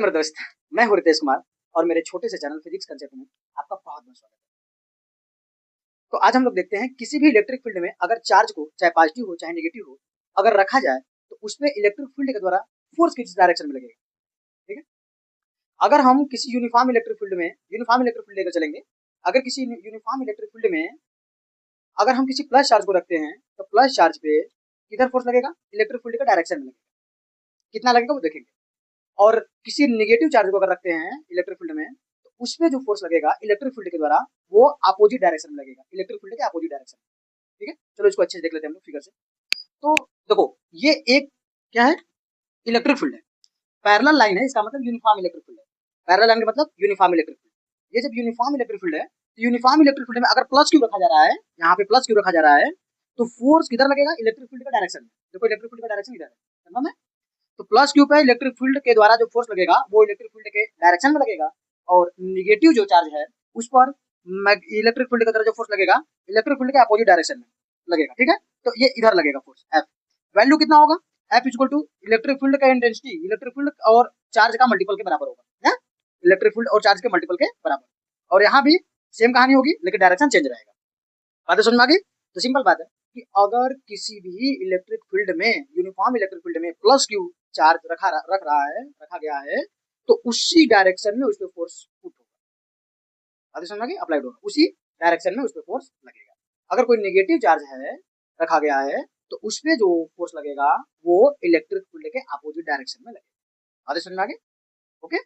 मेरे दोस्त, मैं हूँ रितेश कुमार और मेरे छोटे से चैनल फिजिक्स कंसेप्ट में आपका बहुत बहुत स्वागत है। तो आज हम लोग देखते हैं किसी भी इलेक्ट्रिक फील्ड में अगर चार्ज को चाहे पॉजिटिव हो चाहे नेगेटिव हो अगर रखा जाए तो उसमें इलेक्ट्रिक फील्ड के द्वारा फोर्स किस डायरेक्शन में लगेगा। ठीक है, अगर हम किसी यूनिफॉर्म इलेक्ट्रिक फील्ड लेकर चलेंगे, अगर किसी यूनिफॉर्म इलेक्ट्रिक फील्ड में अगर हम किसी प्लस चार्ज को रखते हैं तो प्लस चार्ज पे किधर फोर्स लगेगा, इलेक्ट्रिक फील्ड के डायरेक्शन में लगेगा। कितना लगेगा वो देखेंगे। और किसी नेगेटिव चार्ज को अगर रखते हैं इलेक्ट्रिक फील्ड में तो उसमें जो फोर्स लगेगा इलेक्ट्रिक फील्ड के द्वारा वो अपोजिट डायरेक्शन में लगेगा, इलेक्ट्रिक फील्ड के अपोजिट डायरेक्शन में। ठीक है, चलो इसको अच्छे से देख लेते हैं हम लोग फिगर से। तो देखो, ये एक क्या है, इलेक्ट्रिक फील्ड है, पैरेलल लाइन है, इसका मतलब यूनिफॉर्म इलेक्ट्रिक फील्ड है। पैरेलल लाइन का मतलब यूनिफॉर्म इलेक्ट्रिक फील्ड। ये जब यूनिफॉर्म इलेक्ट्रिक फील्ड है तो यूनिफॉर्म इलेक्ट्रिक फील्ड में अगर प्लस क्यू रखा जा रहा है, यहाँ पे प्लस क्यू रखा जा रहा है, तो फोर्स किधर लगेगा, इलेक्ट्रिक फील्ड का डायरेक्शन में। देखो इलेक्ट्रिक फील्ड का डायरेक्शन इधर है, समझ में। तो प्लस क्यू पे इलेक्ट्रिक फील्ड के द्वारा जो फोर्स लगेगा वो इलेक्ट्रिक फील्ड के डायरेक्शन में लगेगा, और निगेटिव जो चार्ज है उस पर इलेक्ट्रिक फील्ड की तरह जो फोर्स लगेगा इलेक्ट्रिक फील्ड के अपोजिट डायरेक्शन में लगेगा। ठीक है, तो ये इधर लगेगा फोर्स एफ। वैल्यू कितना होगा, F equal to electric field का इंटेंसिटी इलेक्ट्रिक फील्ड और चार्ज का मल्टीपल के बराबर होगा है, इलेक्ट्रिक फील्ड और चार्ज के मल्टीपल के बराबर। और यहाँ भी सेम कहानी होगी लेकिन डायरेक्शन चेंज रहेगा। बात समझ में आ गई। तो सिंपल बात है कि अगर किसी भी इलेक्ट्रिक फील्ड में यूनिफॉर्म इलेक्ट्रिक फील्ड में प्लस क्यू चार्ज रखा गया है तो उसी डायरेक्शन में उस पर फोर्स पुट होगा। बात समझ में आ गई, अप्लाइड होगा, उसी डायरेक्शन में उस पर फोर्स लगेगा। अगर कोई नेगेटिव चार्ज है रखा गया है तो उस पर जो फोर्स लगेगा वो इलेक्ट्रिक फील्ड के अपोजिट डायरेक्शन में लगेगा। बात समझ में आ गई। ओके।